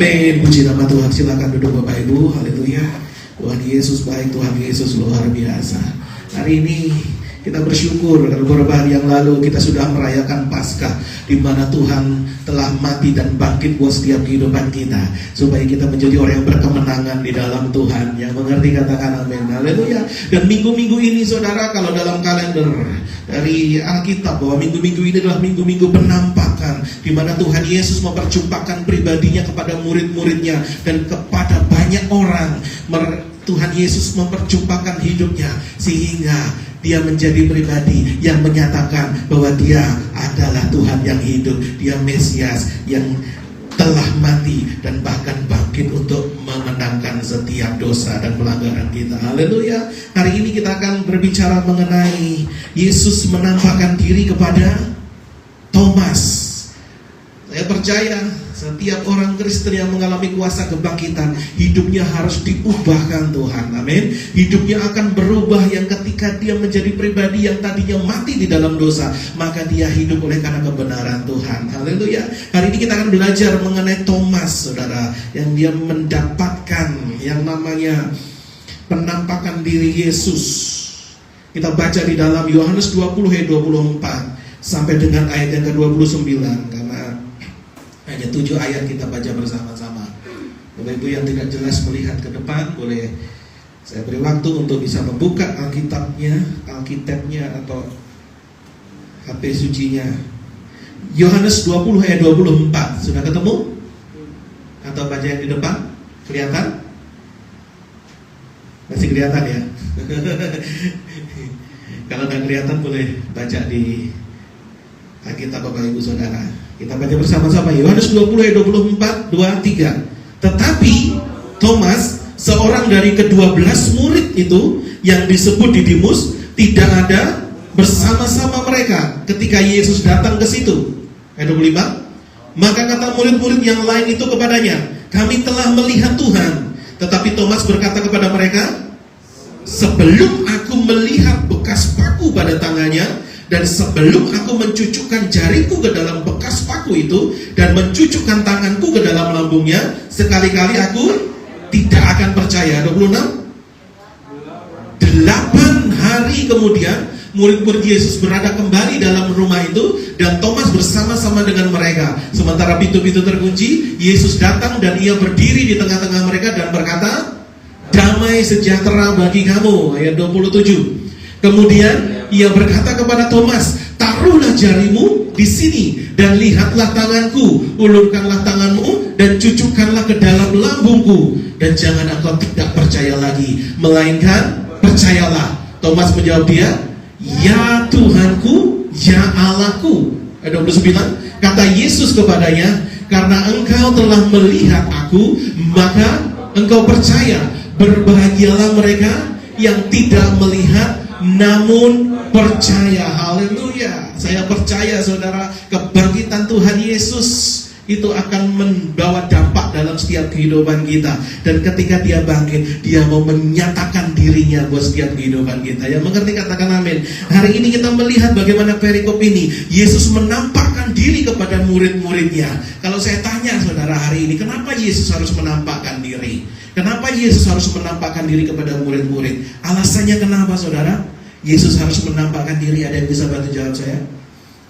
Amin. Puji nama Tuhan. Silakan duduk Bapak Ibu. Haleluya. Tuhan Yesus baik, Tuhan Yesus luar biasa. Hari ini kita bersyukur karena beberapa hari yang lalu kita sudah merayakan Paskah, di mana Tuhan telah mati dan bangkit buat setiap kehidupan kita, supaya kita menjadi orang yang berkemenangan di dalam Tuhan. Yang mengerti katakan amin. Haleluya. Dan minggu-minggu ini saudara, kalau dalam kalender dari Alkitab, bahwa minggu-minggu ini adalah minggu-minggu penampakan, di mana Tuhan Yesus memperjumpakan pribadinya kepada murid-muridnya dan kepada banyak orang. Tuhan Yesus memperjumpakan hidupnya sehingga dia menjadi pribadi yang menyatakan bahwa dia adalah Tuhan yang hidup, dia Mesias yang telah mati dan bahkan bangkit untuk memenangkan setiap dosa dan pelanggaran kita. Haleluya. Hari ini kita akan berbicara mengenai Yesus menampakkan diri kepada Thomas. Saya percaya setiap orang Kristen yang mengalami kuasa kebangkitan, hidupnya harus diubahkan Tuhan. Amin. Hidupnya akan berubah, yang ketika dia menjadi pribadi yang tadinya mati di dalam dosa, maka dia hidup oleh karena kebenaran Tuhan. Haleluya. Hari ini kita akan belajar mengenai Thomas, saudara, yang dia mendapatkan yang namanya penampakan diri Yesus. Kita baca di dalam Yohanes 20 ayat 24 sampai dengan ayat yang ke-29, karena hanya 7 ayat kita baca bersama-sama. Bapak Ibu yang tidak jelas melihat ke depan, boleh saya beri waktu untuk bisa membuka Alkitabnya atau HP sucinya. Yohanes 20 ayat 24. Sudah ketemu? Atau baca yang di depan? Kelihatan? Masih kelihatan ya? Kalau nggak kelihatan boleh baca di Alkitab Bapak Ibu Saudara. Kita baca bersama-sama Yohanes 20 ayat 24, 23. Tetapi Thomas, seorang dari ke-12 murid itu yang disebut Didimus, tidak ada bersama-sama mereka ketika Yesus datang ke situ. Ayat 25. Maka kata murid-murid yang lain itu kepadanya, kami telah melihat Tuhan. Tetapi Thomas berkata kepada mereka, sebelum aku melihat bekas paku pada tangannya, dan sebelum aku mencucukkan jariku ke dalam bekas paku itu, dan mencucukkan tanganku ke dalam lambungnya, sekali-kali aku tidak akan percaya. 26. 8 hari kemudian murid-murid Yesus berada kembali dalam rumah itu, dan Thomas bersama-sama dengan mereka. Sementara pintu-pintu terkunci, Yesus datang dan ia berdiri di tengah-tengah mereka dan berkata, damai sejahtera bagi kamu. Ayat 27. Kemudian ia berkata kepada Thomas, taruhlah jarimu di sini dan lihatlah tanganku, ulurkanlah tanganmu dan cucukkanlah ke dalam lambungku, dan jangan engkau tidak percaya lagi, melainkan percayalah. Thomas menjawab dia, ya Tuhanku, ya Allahku. Ayat 29. Kata Yesus kepadanya, karena engkau telah melihat aku, maka engkau percaya. Berbahagialah mereka yang tidak melihat namun percaya. Haleluya. Saya percaya saudara, kebangkitan Tuhan Yesus itu akan membawa dampak dalam setiap kehidupan kita. Dan ketika dia bangkit, dia mau menyatakan dirinya buat setiap kehidupan kita. Yang mengerti katakan amin. Hari ini kita melihat bagaimana perikop ini, Yesus menampakkan diri kepada murid-muridnya. Kalau saya tanya saudara hari ini, kenapa Yesus harus menampakkan diri? Kenapa Yesus harus menampakkan diri kepada murid-murid? Alasannya kenapa saudara? Yesus harus menampakkan diri. Ada yang bisa bantu jawab saya?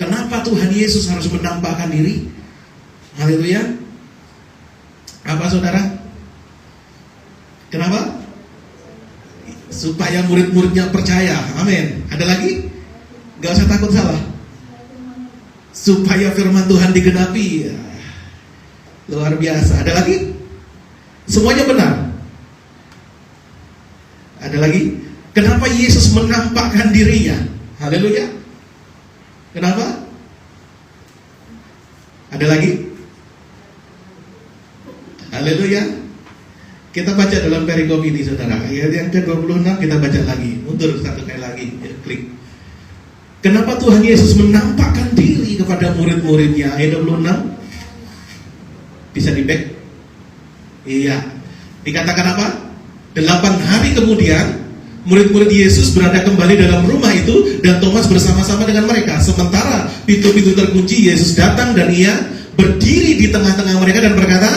Kenapa Tuhan Yesus harus menampakkan diri? Haleluya. Apa saudara? Kenapa? Supaya murid-muridnya percaya. Amin. Ada lagi? Gak usah takut salah. Supaya firman Tuhan digenapi. Luar biasa. Ada lagi? Semuanya benar. Ada lagi? Kenapa Yesus menampakkan dirinya? Haleluya. Kenapa? Ada lagi? Haleluya. Kita baca dalam perikop ini saudara. Ayat yang ke-26 kita baca lagi. Mundur satu kali lagi. Klik. Kenapa Tuhan Yesus menampakkan diri kepada murid-muridnya? Ayat 26. Bisa di back? Iya. Dikatakan apa? 8 hari kemudian murid-murid Yesus berada kembali dalam rumah itu, dan Thomas bersama-sama dengan mereka. Sementara pintu-pintu terkunci, Yesus datang dan ia berdiri di tengah-tengah mereka dan berkata,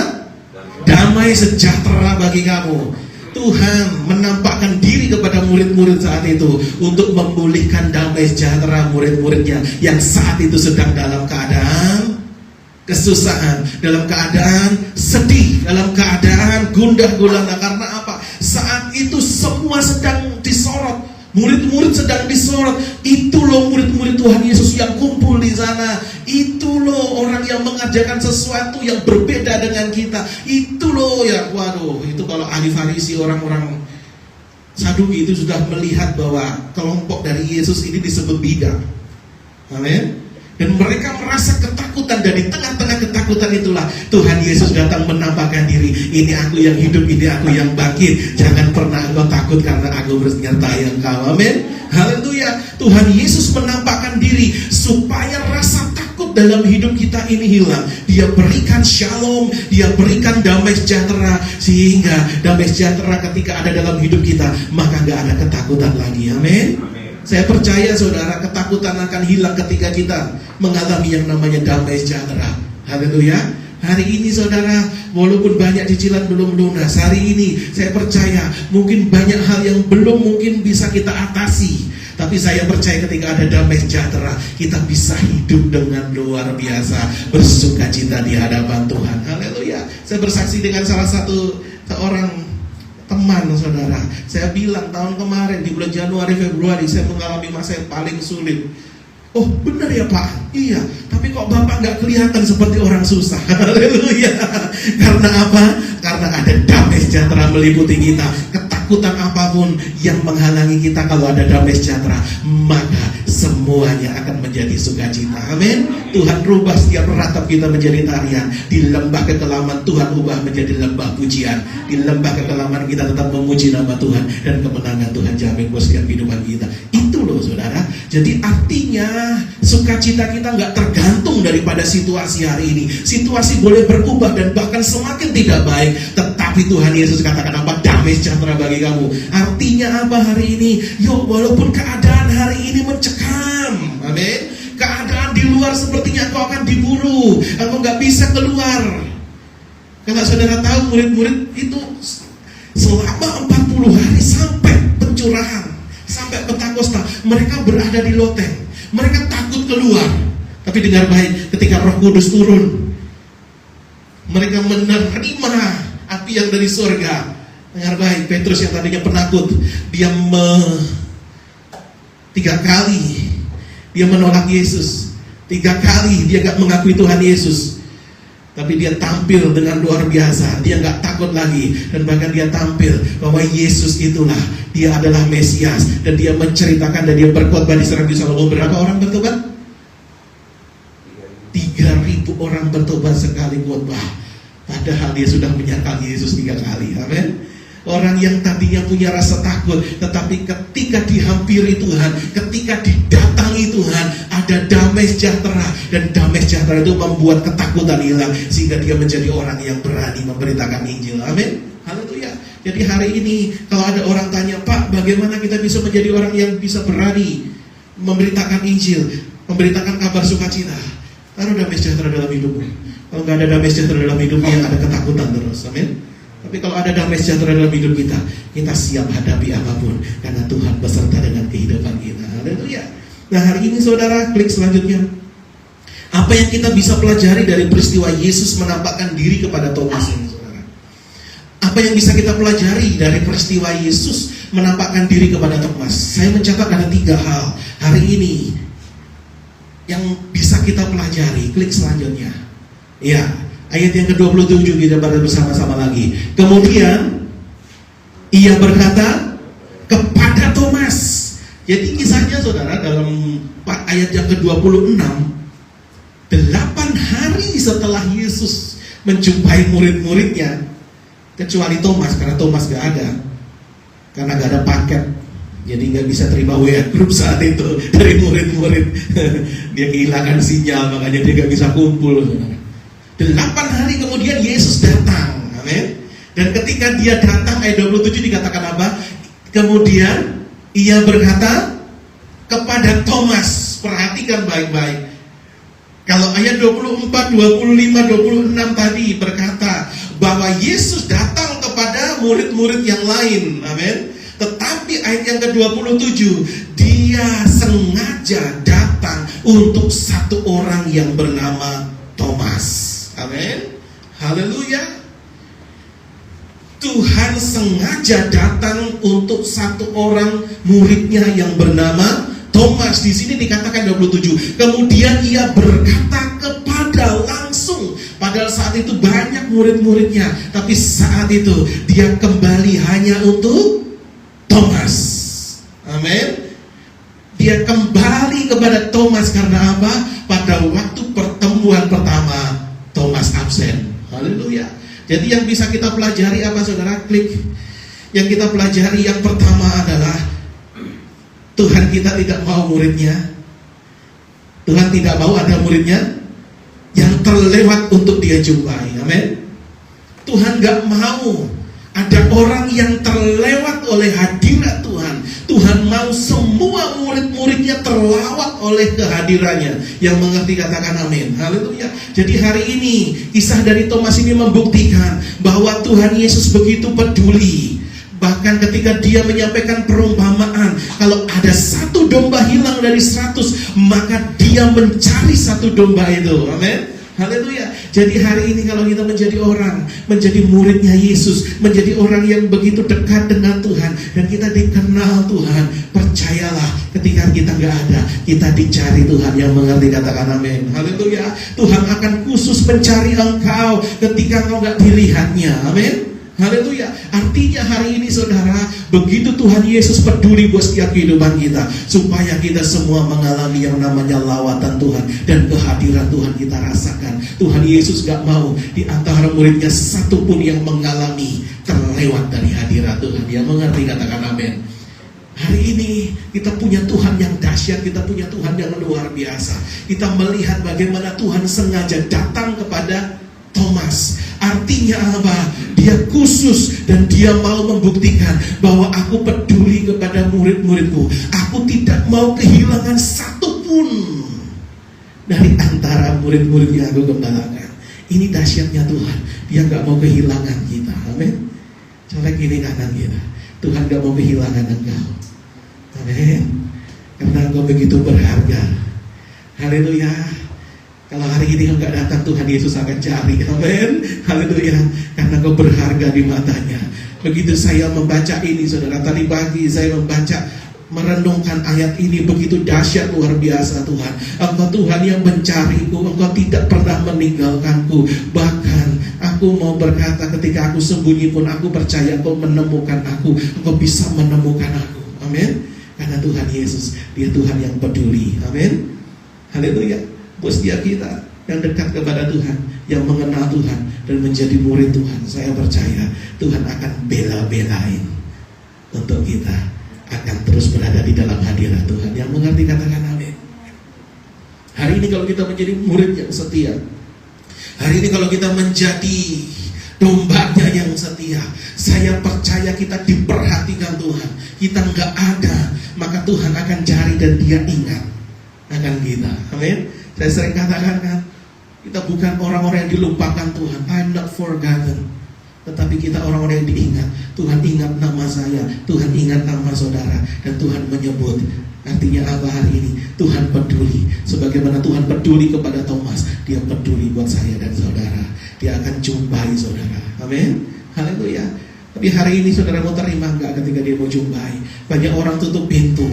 damai sejahtera bagi kamu. Tuhan menampakkan diri kepada murid-murid saat itu untuk memulihkan damai sejahtera murid-muridnya yang saat itu sedang dalam keadaan kesusahan, dalam keadaan sedih, dalam keadaan gundah gulana. Karena apa? Saat itu semua sedang disorot, murid-murid sedang disorot. Itu loh murid-murid Tuhan Yesus yang kumpul di sana. Itu loh orang yang mengajarkan sesuatu yang berbeda dengan kita. Itu loh ya, waduh, itu kalau ahli Farisi, orang-orang Saduki itu sudah melihat bahwa kelompok dari Yesus ini disebut bidah. Amin. Dan mereka merasa ketakutan, dan di tengah-tengah ketakutan itulah Tuhan Yesus datang menampakkan diri. Ini aku yang hidup, ini aku yang bangkit. Jangan pernah engkau takut karena aku menyertai engkau. Amin. Haleluya. Tuhan Yesus menampakkan diri supaya rasa takut dalam hidup kita ini hilang. Dia berikan shalom, dia berikan damai sejahtera, sehingga damai sejahtera ketika ada dalam hidup kita, maka gak ada ketakutan lagi. Amin. Saya percaya saudara, ketakutan akan hilang ketika kita mengalami yang namanya damai sejahtera. Haleluya. Hari ini saudara, walaupun banyak cicilan belum lunas, hari ini saya percaya mungkin banyak hal yang belum mungkin bisa kita atasi. Tapi saya percaya ketika ada damai sejahtera, kita bisa hidup dengan luar biasa, bersuka cita di hadapan Tuhan. Haleluya. Saya bersaksi dengan salah satu seorang teman saudara. Saya bilang tahun kemarin di bulan Januari Februari saya mengalami masa yang paling sulit. Oh benar ya Pak? Iya. Tapi kok Bapak gak kelihatan seperti orang susah? Haleluya. Karena apa? Karena ada damai sejahtera meliputi kita. Ketakutan apapun yang menghalangi kita, kalau ada damai sejahtera, maka semuanya akan menjadi sukacita. Amin. Tuhan rubah setiap ratap kita menjadi tarian. Di lembah kekelaman Tuhan ubah menjadi lembah pujian. Di lembah kekelaman kita tetap memuji nama Tuhan, dan kemenangan Tuhan jamin buat setiap kehidupan kita. Itu loh saudara. Jadi artinya sukacita kita gak tergantung daripada situasi hari ini. Situasi boleh berubah dan bahkan semakin tidak baik, tetapi Tuhan Yesus katakan apa? Damai sejahtera bagi kamu. Artinya apa hari ini? Yuk, walaupun keadaan hari ini mencekam, amin, keadaan di luar sepertinya engkau akan diburu, engkau gak bisa keluar. Kalau saudara tahu, murid-murid itu selama 40 hari sampai pencurahan, sampai Pentakosta, mereka berada di loteng. Mereka takut keluar. Tapi dengar baik, ketika Roh Kudus turun, mereka menerima api yang dari surga. Dengar baik, Petrus yang tadinya penakut, dia 3 kali dia menolak Yesus. 3 kali dia gak mengakui Tuhan Yesus. Tapi dia tampil dengan luar biasa. Dia gak takut lagi. Dan bahkan dia tampil bahwa Yesus itulah, dia adalah Mesias. Dan dia menceritakan dan dia berkhotbah di Serambi Salomo. Berapa orang bertobat? 3.000 orang bertobat sekali khotbah. Padahal dia sudah menyertai Yesus 3 kali. Amin. Orang yang tadinya punya rasa takut, tetapi ketika dihampiri Tuhan, ketika didatangi Tuhan, ada damai sejahtera. Dan damai sejahtera itu membuat ketakutan hilang, sehingga dia menjadi orang yang berani memberitakan Injil. Amin. Haleluya. Jadi hari ini kalau ada orang tanya, Pak, bagaimana kita bisa menjadi orang yang bisa berani memberitakan Injil, memberitakan kabar sukacita? Taruh damai sejahtera dalam hidupmu. Kalau nggak ada damai sejahtera dalam hidupnya, ada ketakutan terus. Amin. Tapi kalau ada damai sejahtera dalam hidup kita, kita siap hadapi apapun, karena Tuhan beserta dengan kehidupan kita. Haleluya. Nah hari ini saudara, klik selanjutnya. Apa yang kita bisa pelajari dari peristiwa Yesus menampakkan diri kepada Thomas ini, saudara? Apa yang bisa kita pelajari dari peristiwa Yesus menampakkan diri kepada Thomas? Saya mencatat ada 3 hal hari ini yang bisa kita pelajari. Klik selanjutnya. Ya. Ayat yang ke-27 kita baca bersama-sama lagi. Kemudian ia berkata kepada Thomas. Jadi kisahnya saudara, dalam ayat yang ke-26, 8 hari setelah Yesus menjumpai murid-muridnya, kecuali Thomas, karena Thomas gak ada, karena gak ada paket, jadi gak bisa terima WA grup saat itu dari murid-murid. Dia kehilangan sinyal, makanya dia gak bisa kumpul. 8 hari kemudian Yesus datang. Amin. Dan ketika dia datang, ayat 27 dikatakan apa? Kemudian ia berkata kepada Thomas. Perhatikan baik-baik. Kalau ayat 24, 25, 26 tadi berkata bahwa Yesus murid-murid yang lain. Amin. Tetapi ayat yang ke-27, dia sengaja datang untuk satu orang yang bernama Thomas. Amin. Haleluya. Tuhan sengaja datang untuk satu orang muridnya yang bernama Thomas. Di sini dikatakan 27. Kemudian ia berkata kepada langsung. Padahal saat itu banyak murid-muridnya, tapi saat itu dia kembali hanya untuk Thomas. Amin. Dia kembali kepada Thomas karena apa? Pada waktu pertemuan pertama Thomas absen. Haleluya. Jadi yang bisa kita pelajari apa, saudara? Klik. Yang kita pelajari yang pertama adalah Tuhan kita tidak mau muridnya. Tuhan tidak mau ada muridnya yang terlewat untuk dia jumpai. Amin. Tuhan gak mau ada orang yang terlewat oleh hadirat Tuhan. Tuhan mau semua murid-muridnya terlawat oleh kehadirannya. Yang mengerti katakan amin. Haleluya. Jadi hari ini kisah dari Thomas ini membuktikan bahwa Tuhan Yesus begitu peduli. Bahkan ketika dia menyampaikan perumpamaan, kalau ada satu domba hilang dari 100, maka dia mencari satu domba itu. Amin. Haleluya. Jadi hari ini kalau kita menjadi orang, menjadi muridnya Yesus, menjadi orang yang begitu dekat dengan Tuhan, dan kita dikenal Tuhan, percayalah ketika kita gak ada, kita dicari Tuhan. Yang mengerti katakan amin. Haleluya. Tuhan akan khusus mencari engkau ketika engkau gak dilihatnya. Amin. Haleluya. Artinya hari ini saudara, begitu Tuhan Yesus peduli buat setiap kehidupan kita, supaya kita semua mengalami yang namanya lawatan Tuhan dan kehadiran Tuhan kita rasakan. Tuhan Yesus gak mau di antara muridnya satu pun yang mengalami terlewat dari hadirat Tuhan. Yang mengerti katakan amin. Hari ini kita punya Tuhan yang dahsyat, kita punya Tuhan yang luar biasa. Kita melihat bagaimana Tuhan sengaja datang kepada Thomas. Artinya apa? Dia khusus dan dia mau membuktikan bahwa aku peduli kepada murid-muridku. Aku tidak mau kehilangan satupun dari antara murid-murid yang aku gembalakan. Ini dahsyatnya Tuhan. Dia gak mau kehilangan kita. Amin. Colek kiri kanan kita. Tuhan gak mau kehilangan engkau. Amin. Karena engkau begitu berharga. Haleluya. Kalau hari ini enggak datang, Tuhan Yesus akan cari. Amin. Haleluya. Karena kau berharga di matanya. Begitu saya membaca ini, saudara, tadi pagi saya membaca, merenungkan ayat ini, begitu dahsyat luar biasa Tuhan. Engkau Tuhan yang mencariku, Engkau tidak pernah meninggalkanku. Bahkan aku mau berkata, ketika aku sembunyi pun aku percaya Engkau menemukan aku. Engkau bisa menemukan aku. Amin. Karena Tuhan Yesus, Dia Tuhan yang peduli. Amin. Haleluya. Buat setiap kita yang dekat kepada Tuhan, yang mengenal Tuhan dan menjadi murid Tuhan, saya percaya Tuhan akan bela-belain untuk kita akan terus berada di dalam hadirat Tuhan. Yang mengerti katakan amin. Hari ini kalau kita menjadi murid yang setia, hari ini kalau kita menjadi dombanya yang setia, saya percaya kita diperhatikan Tuhan. Kita nggak ada, maka Tuhan akan cari dan Dia ingat akan kita. Amin. Saya sering katakan kan, kita bukan orang-orang yang dilupakan Tuhan. I'm not forgotten. Tetapi kita orang-orang yang diingat. Tuhan ingat nama saya, Tuhan ingat nama saudara, dan Tuhan menyebut. Artinya apa hari ini? Tuhan peduli. Sebagaimana Tuhan peduli kepada Thomas, Dia peduli buat saya dan saudara. Dia akan jumpai saudara. Amin. Haleluya. Tapi hari ini saudara mau terima enggak ketika Dia mau jumpai? Banyak orang tutup pintu.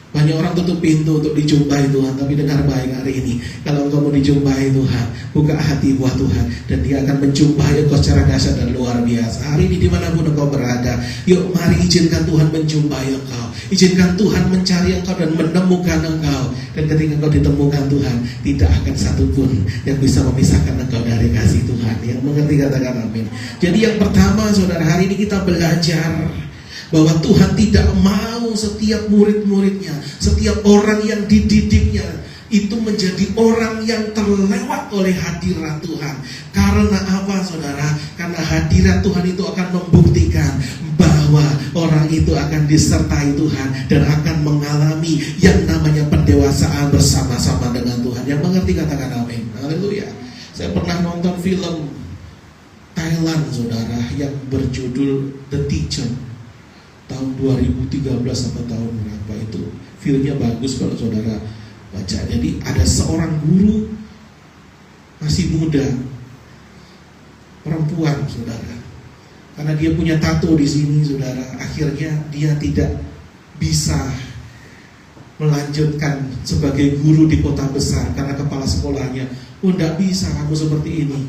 Banyak orang tutup pintu untuk dijumpai Tuhan. Tapi dengar baik hari ini, kalau engkau mau dijumpai Tuhan, buka hati buat Tuhan, dan Dia akan menjumpai engkau secara dahsyat dan luar biasa. Hari ini dimanapun engkau berada, yuk mari izinkan Tuhan menjumpai engkau. Izinkan Tuhan mencari engkau dan menemukan engkau. Dan ketika engkau ditemukan Tuhan, tidak akan satupun yang bisa memisahkan engkau dari kasih Tuhan. Yang mengerti katakan amin. Jadi yang pertama saudara, hari ini kita belajar bahwa Tuhan tidak mau setiap murid-muridnya, setiap orang yang dididiknya itu menjadi orang yang terlewat oleh hadirat Tuhan. Karena apa saudara? Karena hadirat Tuhan itu akan membuktikan bahwa orang itu akan disertai Tuhan dan akan mengalami yang namanya pendewasaan bersama-sama dengan Tuhan. Yang mengerti katakan amin. Haleluya. Saya pernah nonton film Thailand, saudara, yang berjudul The Teacher. Tahun 2013 atau tahun berapa itu. Filmnya bagus kalau saudara baca. Jadi ada seorang guru masih muda, perempuan, saudara. Karena dia punya tato di sini, saudara, akhirnya dia tidak bisa melanjutkan sebagai guru di kota besar karena kepala sekolahnya, tidak bisa kamu seperti ini.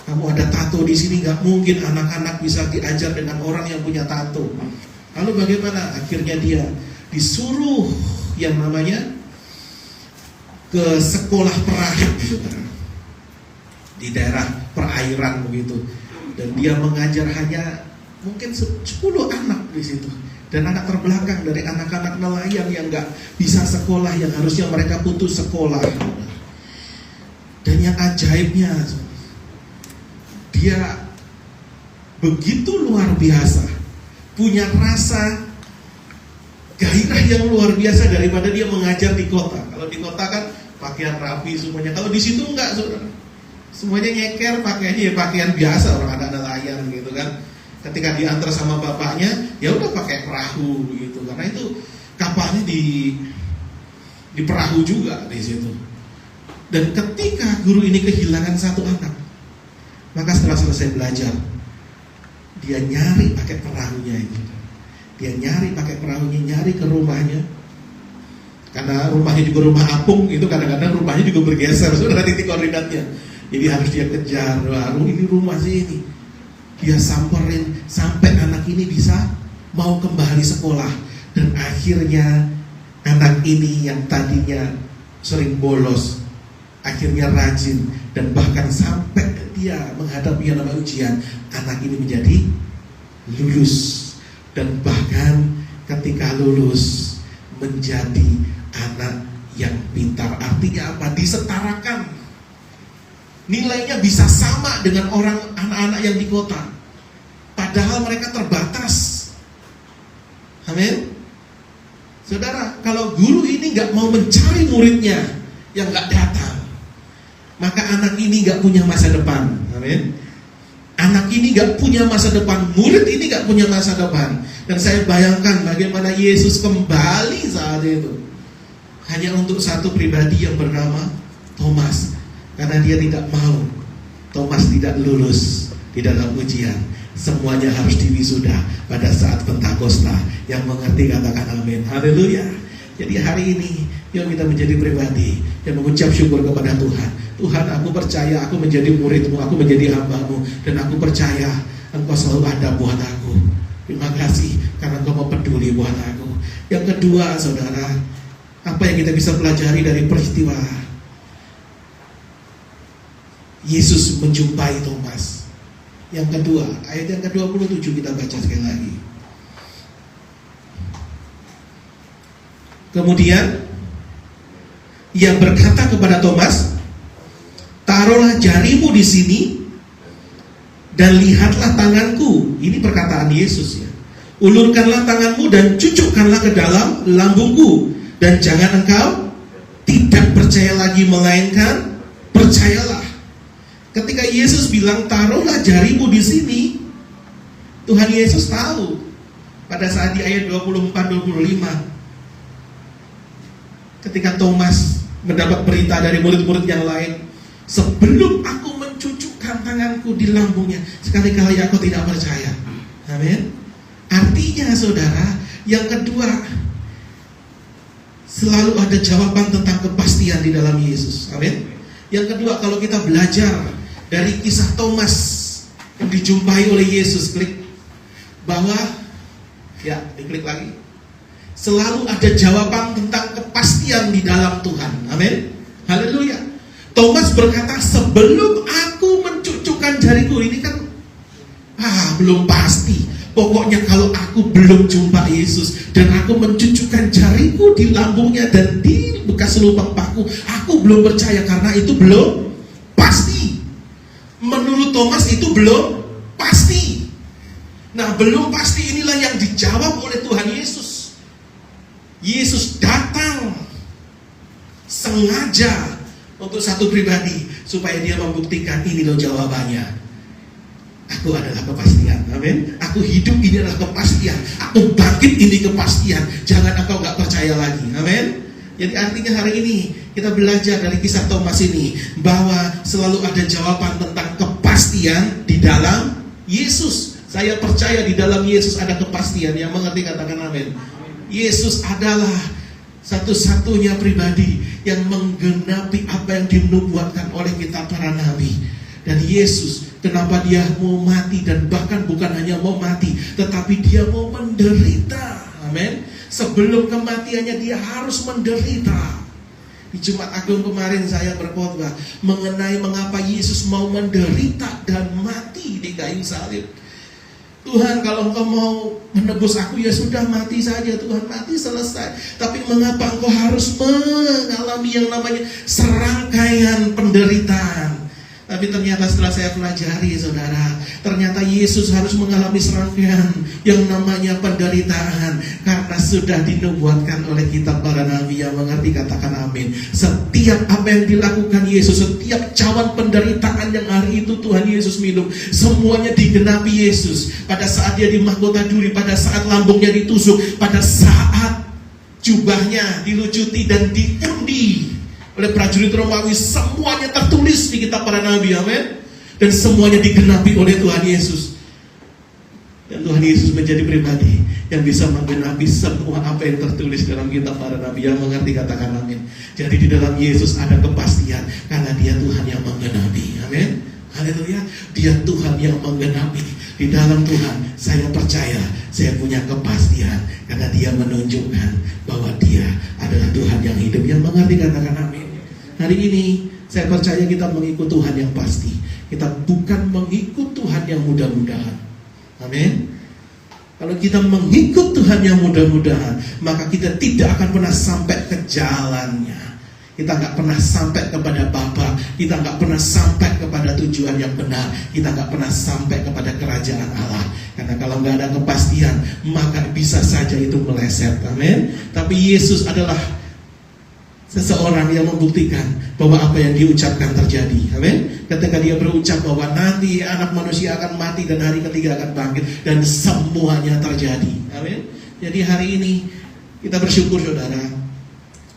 Kamu ada tato di sini, nggak mungkin anak-anak bisa diajar dengan orang yang punya tato. Lalu bagaimana? Akhirnya dia disuruh yang namanya ke sekolah perahu, saudara, di daerah perairan begitu. Dan dia mengajar hanya mungkin 10 anak di situ. Dan anak terbelakang dari anak-anak nelayan yang nggak bisa sekolah, yang harusnya mereka putus sekolah. Dan yang ajaibnya, dia begitu luar biasa, punya rasa gairah yang luar biasa daripada dia mengajar di kota. Kalau di kota kan pakaian rapi semuanya. Kalau di situ enggak, saudara. Semuanya nyeker, pakaiannya ya pakaian biasa orang ada nelayan gitu kan. Ketika diantar sama bapaknya, ya udah pakai perahu gitu. Karena itu kapalnya di perahu juga di situ. Dan ketika guru ini kehilangan satu anak, maka setelah selesai belajar, dia nyari pakai perahunya itu. Dia nyari pakai perahunya, nyari ke rumahnya. Karena rumahnya juga rumah apung, itu kadang-kadang rumahnya juga bergeser, sudah titik koordinatnya. Jadi harus dia kejar, baru ini rumah sih ini. Dia samperin sampai anak ini bisa mau kembali sekolah. Dan akhirnya anak ini yang tadinya sering bolos, akhirnya rajin. Dan bahkan sampai dia menghadapi yang namanya ujian, anak ini menjadi lulus. Dan bahkan ketika lulus menjadi anak yang pintar. Artinya apa? Disetarakan. Nilainya bisa sama dengan orang anak-anak yang di kota. Padahal mereka terbatas. Amin. Saudara, kalau guru ini gak mau mencari muridnya yang gak datang, maka anak ini gak punya masa depan. Amin. Anak ini gak punya masa depan, murid ini gak punya masa depan. Dan saya bayangkan bagaimana Yesus kembali saat itu hanya untuk satu pribadi yang bernama Thomas. Karena dia tidak mau Thomas tidak lulus di dalam ujian. Semuanya harus diwisuda pada saat Pentakosta. Yang mengerti katakan amin. Haleluya. Jadi hari ini yuk kita menjadi pribadi yang mengucap syukur kepada Tuhan. Tuhan, aku percaya aku menjadi muridmu, aku menjadi hamba-Mu, dan aku percaya Engkau selalu ada buat aku. Terima kasih karena Engkau mau peduli buat aku. Yang kedua, saudara, apa yang kita bisa pelajari dari peristiwa Yesus menjumpai Thomas? Yang kedua, ayat yang ke-27 kita baca sekali lagi. Kemudian ia berkata kepada Thomas, taruhlah jarimu di sini dan lihatlah tanganku. Ini perkataan Yesus ya. Ulurkanlah tanganmu dan cucukkanlah ke dalam lambungku, dan jangan engkau tidak percaya lagi, melainkan percayalah. Ketika Yesus bilang taruhlah jarimu di sini, Tuhan Yesus tahu pada saat di ayat 24-25, ketika Thomas mendapat berita dari murid-murid yang lain, sebelum aku mencucukkan tanganku di lambungnya, sekali-kali aku tidak percaya. Amin. Artinya saudara, yang kedua, selalu ada jawaban tentang kepastian di dalam Yesus. Amin. Yang kedua, kalau kita belajar dari kisah Thomas yang dijumpai oleh Yesus, klik bahwa, ya diklik lagi, selalu ada jawaban tentang kepastian di dalam Tuhan. Amin. Haleluya. Thomas berkata, sebelum aku mencucukkan jariku, ini kan belum pasti. Pokoknya kalau aku belum jumpa Yesus dan aku mencucukkan jariku di lambungnya dan di bekas lubang paku, aku belum percaya karena itu belum pasti. Menurut Thomas itu belum pasti. Nah, belum pasti inilah yang dijawab oleh Tuhan Yesus. Yesus datang sengaja untuk satu pribadi supaya dia membuktikan ini loh jawabannya. Aku adalah kepastian. Amin. Aku hidup ini adalah kepastian. Aku bangkit ini kepastian. Jangan engkau gak percaya lagi. Amin. Jadi artinya hari ini kita belajar dari kisah Thomas ini bahwa selalu ada jawaban tentang kepastian di dalam Yesus. Saya percaya di dalam Yesus ada kepastian. Yang mengerti katakan amin. Yesus adalah satu-satunya pribadi yang menggenapi apa yang dinubuatkan oleh kitab para nabi. Dan Yesus, kenapa dia mau mati, dan bahkan bukan hanya mau mati, tetapi dia mau menderita. Amin. Sebelum kematiannya dia harus menderita. Di Jumat Agung kemarin saya berkhotbah mengenai mengapa Yesus mau menderita dan mati di kayu salib. Tuhan, kalau engkau mau menebus aku, ya sudah, mati saja Tuhan, mati selesai. Tapi mengapa engkau harus mengalami yang namanya serangkaian penderitaan? Tapi ternyata setelah saya pelajari, saudara, ternyata Yesus harus mengalami serangkaian yang namanya penderitaan, karena sudah dinubuatkan oleh kitab para nabi. Yang mengerti katakan amin. Setiap apa yang dilakukan Yesus, setiap cawan penderitaan yang hari itu Tuhan Yesus minum, semuanya digenapi Yesus. Pada saat dia di mahkota duri, pada saat lambungnya ditusuk, pada saat jubahnya dilucuti dan diundi oleh prajurit Romawi, semuanya tertulis di kitab para nabi. Amin. Dan semuanya digenapi oleh Tuhan Yesus. Dan Tuhan Yesus menjadi pribadi yang bisa menggenapi semua apa yang tertulis dalam kitab para nabi. Yang mengerti katakan amin. Jadi di dalam Yesus ada kepastian, karena dia Tuhan yang menggenapi. Amin. Haleluya. Dia Tuhan yang menggenapi. Di dalam Tuhan saya percaya, saya punya kepastian, karena dia menunjukkan bahwa dia adalah Tuhan yang hidup. Yang mengerti katakan amin. Hari ini saya percaya kita mengikut Tuhan yang pasti. Kita bukan mengikut Tuhan yang mudah-mudahan. Amin. Kalau kita mengikut Tuhan yang mudah-mudahan, maka kita tidak akan pernah sampai ke jalannya. Kita gak pernah sampai kepada Bapa. Kita gak pernah sampai kepada tujuan yang benar. Kita gak pernah sampai kepada kerajaan Allah. Karena kalau gak ada kepastian, maka bisa saja itu meleset. Amin. Tapi Yesus adalah seseorang yang membuktikan bahwa apa yang diucapkan terjadi. Amin. Ketika dia berucap bahwa nanti anak manusia akan mati dan hari ketiga akan bangkit, dan semuanya terjadi. Amin. Jadi hari ini kita bersyukur, saudara,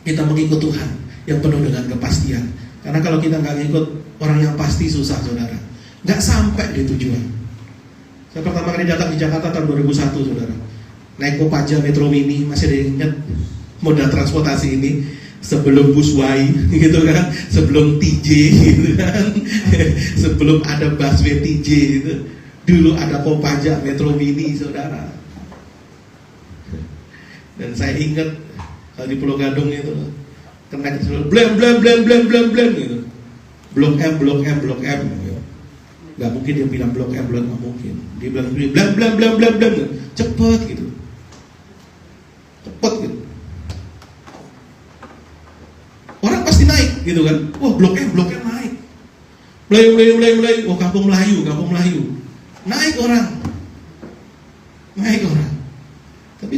kita mengikut Tuhan yang penuh dengan kepastian. Karena kalau kita nggak ngikut orang yang pasti, susah, saudara, nggak sampai di tujuan. Saya pertama kali datang di Jakarta tahun 2001, saudara, naik Kopaja Metro Mini. Masih ada yang ingat moda transportasi ini? Sebelum Busway gitu kan, sebelum TJ gitu kan, sebelum ada busway TJ gitu, dulu ada Kopaja Metro Mini, saudara. Dan saya ingat kalau di Pulau Gadung itu kena blem gitu, blok M gitu. Gak mungkin dia bilang blok M, gak mungkin. Dia bilang blem cepet gitu, cepet gitu. Orang pasti naik gitu kan. Wah, blok M naik. Melayu. Oh, kampung Melayu. Naik orang. Tapi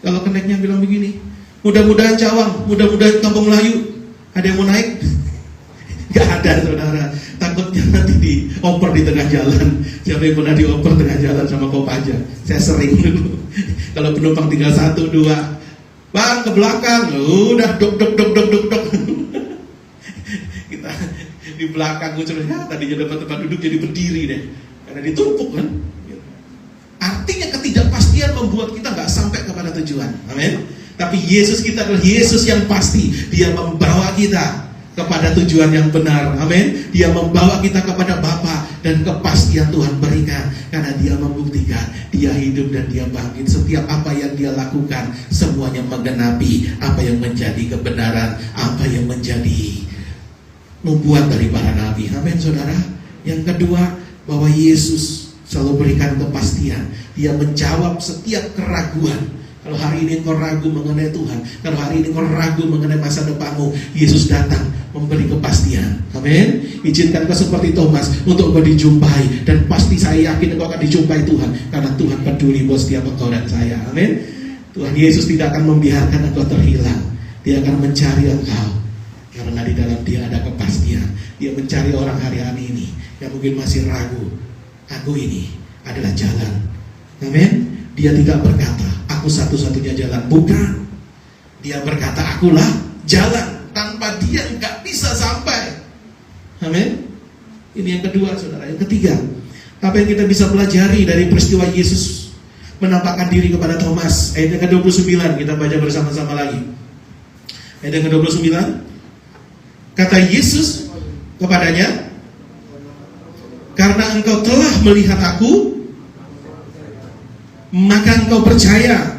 kalau keneknya bilang begini, mudah-mudahan Cawang, mudah-mudahan kampung Melayu. Ada yang mau naik? Gak ada, saudara. Takutnya nanti dioper di tengah jalan. Siapa yang pernah dioper tengah jalan sama Kopaja? Saya sering dulu. Kalau penumpang tinggal 1, 2, Bang, ke belakang, udah dok. Kita di belakang, gue coba tadinya dapat tempat duduk jadi berdiri deh, karena ditumpuk kan. Artinya ketidakpastian membuat kita nggak sampai kepada tujuan. Amin. Tapi Yesus kita adalah Yesus yang pasti. Dia membawa kita kepada tujuan yang benar. Amin. Dia membawa kita kepada Bapa, dan kepastian Tuhan berikan karena dia membuktikan dia hidup dan dia bangkit. Setiap apa yang dia lakukan semuanya menggenapi apa yang menjadi kebenaran, apa yang menjadi nubuat dari para nabi. Amin, saudara. Yang kedua, bahwa Yesus selalu berikan kepastian. Dia menjawab setiap keraguan. Kalau hari ini kau ragu mengenai Tuhan, kalau hari ini kau ragu mengenai masa depanmu, Yesus datang memberi kepastian. Amin. Izinkan kau seperti Thomas untuk kau dijumpai, dan pasti saya yakin kau akan dijumpai Tuhan, karena Tuhan peduli buat setiap engkau dan saya. Amin. Tuhan Yesus tidak akan membiarkan engkau terhilang. Dia akan mencari engkau, karena di dalam dia ada kepastian. Dia mencari orang hari ini yang mungkin masih ragu. Aku ini adalah jalan. Amin. Dia tidak berkata, aku satu-satunya jalan. Bukan. Dia berkata, akulah jalan. Tanpa dia enggak bisa sampai. Amin. Ini yang kedua, saudara. Yang ketiga, apa yang kita bisa pelajari dari peristiwa Yesus menampakkan diri kepada Thomas? Ayat yang ke-29, kita baca bersama-sama lagi. Ayat yang ke-29, kata Yesus kepadanya, karena engkau telah melihat aku, maka engkau percaya.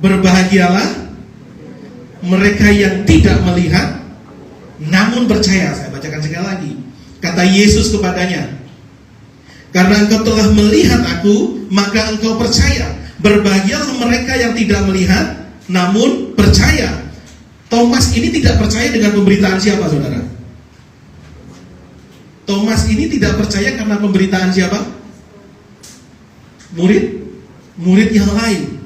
Berbahagialah mereka yang tidak melihat namun percaya. Saya bacakan sekali lagi. Kata Yesus kepadanya, karena engkau telah melihat aku, maka engkau percaya. Berbahagialah mereka yang tidak melihat namun percaya. Thomas ini tidak percaya dengan pemberitaan siapa, saudara? Thomas ini tidak percaya karena pemberitaan siapa? Murid yang lain.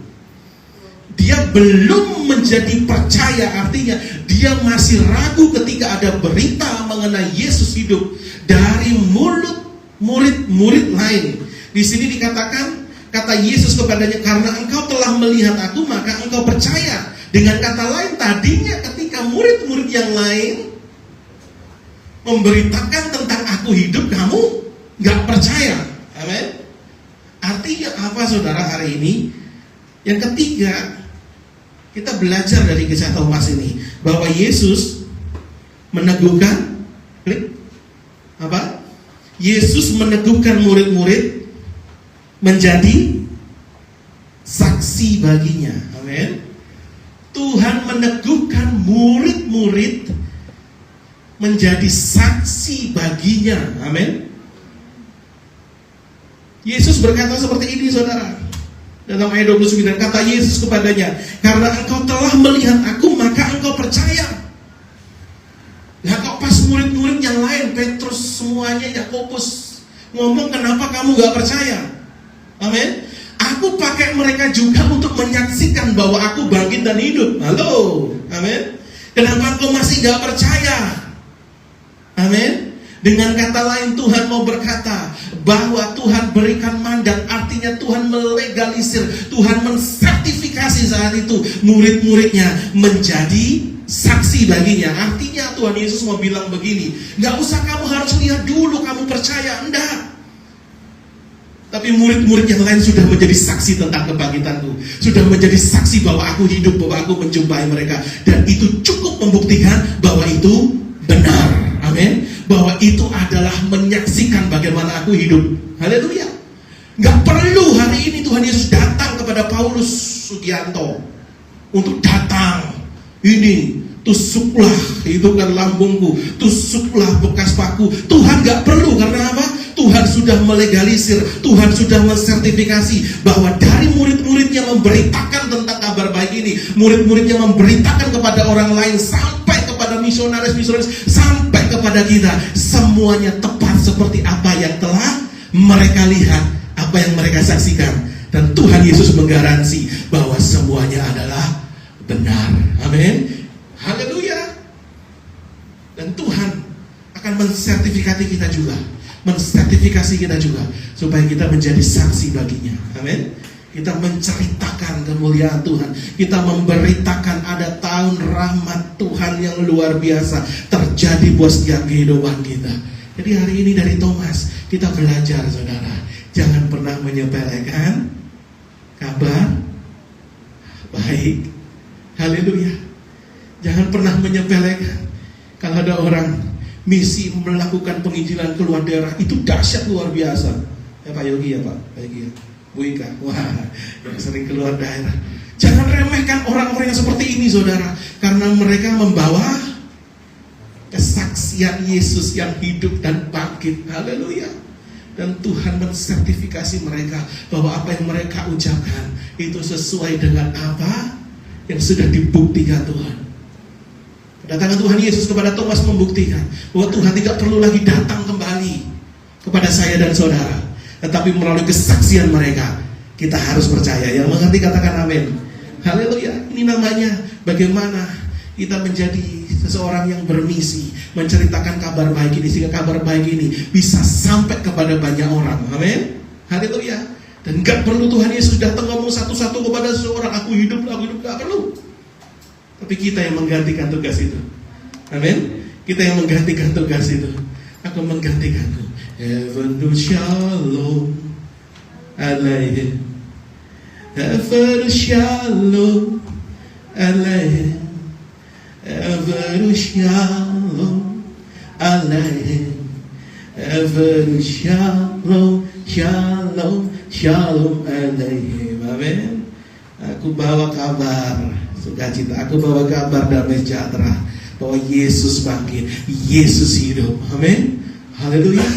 Dia belum menjadi percaya, artinya dia masih ragu ketika ada berita mengenai Yesus hidup dari mulut murid-murid lain. Di sini dikatakan, kata Yesus kepadanya, karena engkau telah melihat aku, maka engkau percaya. Dengan kata lain, tadinya ketika murid-murid yang lain memberitakan tentang aku hidup, kamu gak percaya. Amin. Artinya apa, saudara, hari ini? Yang ketiga, kita belajar dari kisah Thomas ini, bahwa Yesus meneguhkan apa? Yesus meneguhkan murid-murid menjadi saksi baginya. Amin. Tuhan meneguhkan murid-murid menjadi saksi baginya. Amin. Yesus berkata seperti ini, saudara. Dalam ayat 29, kata Yesus kepadanya, karena engkau telah melihat aku, maka engkau percaya. Nah, kok pas murid-murid yang lain, Petrus semuanya, Yakobus ngomong, kenapa kamu gak percaya? Amin. Aku pakai mereka juga untuk menyaksikan bahwa aku bangkit dan hidup. Halo. Amin. Kenapa engkau masih gak percaya? Amin. Dengan kata lain, Tuhan mau berkata bahwa Tuhan berikan mandat, artinya Tuhan melegalisir, Tuhan mensertifikasi saat itu murid-muridnya menjadi saksi baginya. Artinya Tuhan Yesus mau bilang begini, gak usah kamu harus lihat dulu kamu percaya, enggak. Tapi murid-murid yang lain sudah menjadi saksi tentang kebangkitanku, sudah menjadi saksi bahwa aku hidup, bahwa aku menjumpai mereka, dan itu cukup membuktikan bahwa itu benar. Amin. Bahwa itu adalah menyaksikan bagaimana aku hidup. Haleluya. Gak perlu hari ini Tuhan Yesus datang kepada Paulus Sugianto untuk datang, ini tusuklah, hidupkan lambungku, tusuklah bekas paku. Tuhan gak perlu, karena apa? Tuhan sudah melegalisir, Tuhan sudah mensertifikasi bahwa dari murid-muridnya memberitakan tentang kabar baik ini, murid-muridnya memberitakan kepada orang lain, sampai kepada misionaris-misionaris, sampai kepada kita, semuanya tepat seperti apa yang telah mereka lihat, apa yang mereka saksikan. Dan Tuhan Yesus menggaransi bahwa semuanya adalah benar. Amin. Haleluya. Dan Tuhan akan mensertifikasi kita juga, supaya kita menjadi saksi baginya. Amin. Kita menceritakan kemuliaan Tuhan, kita memberitakan ada tahun rahmat Tuhan yang luar biasa terjadi buat setiap kehidupan kita. Jadi hari ini dari Thomas kita belajar, saudara, jangan pernah menyepelekan kabar baik. Haleluya. Jangan pernah menyepelekan. Kalau ada orang misi melakukan penginjilan keluar daerah, itu dahsyat luar biasa. Ya Pak Yogi, ya Pak Yogi, ya Bu Ika, wah, yang sering keluar daerah. Jangan remehkan orang-orang yang seperti ini, saudara, karena mereka membawa kesaksian Yesus yang hidup dan bangkit. Haleluya. Dan Tuhan mensertifikasi mereka bahwa apa yang mereka ucapkan itu sesuai dengan apa yang sudah dibuktikan Tuhan. Kedatangan Tuhan Yesus kepada Thomas membuktikan bahwa Tuhan tidak perlu lagi datang kembali kepada saya dan saudara, tetapi melalui kesaksian mereka kita harus percaya. Yang mengerti katakan amin. Haleluya. Ini namanya bagaimana kita menjadi seseorang yang bermisi menceritakan kabar baik ini, sehingga kabar baik ini bisa sampai kepada banyak orang. Amin. Haleluya. Dan gak perlu Tuhan Yesus datang ngomong satu-satu kepada seseorang, aku hidup, gak perlu. Tapi kita yang menggantikan tugas itu. Amin. Kita yang menggantikan tugas itu. Aku menggantikanmu. Heaven shalom alaihim. Heaven shalom alaihim. Heaven shalom alaihim. Heaven shalom, shalom, shalom alaihim. Amin. Aku bawa kabar sukacita, aku bawa kabar damai sejahtera bahwa Yesus bangkit, Yesus hidup. Amin. Haleluya.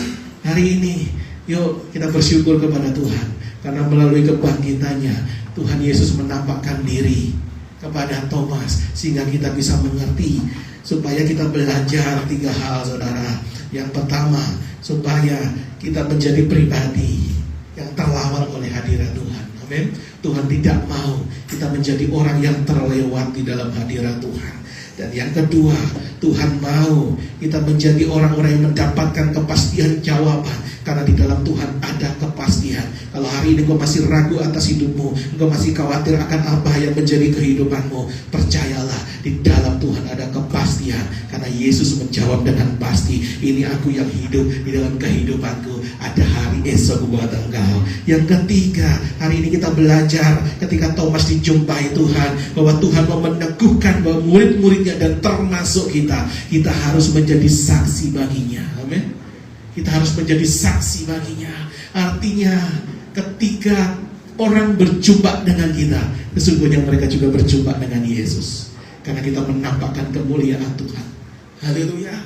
Hari ini yuk kita bersyukur kepada Tuhan, karena melalui kebangkitannya Tuhan Yesus menampakkan diri kepada Thomas, sehingga kita bisa mengerti, supaya kita belajar 3 hal, saudara. Yang pertama, supaya kita menjadi pribadi yang terlawat oleh hadirat Tuhan. Amin. Tuhan tidak mau kita menjadi orang yang terlewat di dalam hadirat Tuhan. Dan yang kedua, Tuhan mau kita menjadi orang-orang yang mendapatkan kepastian jawaban, karena di dalam Tuhan ada kepastian. Kalau hari ini engkau masih ragu atas hidupmu, engkau masih khawatir akan apa yang menjadi kehidupanmu, percayalah, di dalam Tuhan ada kepastian, karena Yesus menjawab dengan pasti, ini aku yang hidup, di dalam kehidupanku ada hari esok buat engkau. Yang ketiga, hari ini kita belajar ketika Thomas dijumpai Tuhan, bahwa Tuhan mau meneguhkan bahwa murid-muridnya dan termasuk kita harus menjadi saksi baginya. Amin. Kita harus menjadi saksi baginya. Artinya ketika orang berjumpa dengan kita, sesungguhnya mereka juga berjumpa dengan Yesus, karena kita menampakkan kemuliaan Tuhan. Haleluya.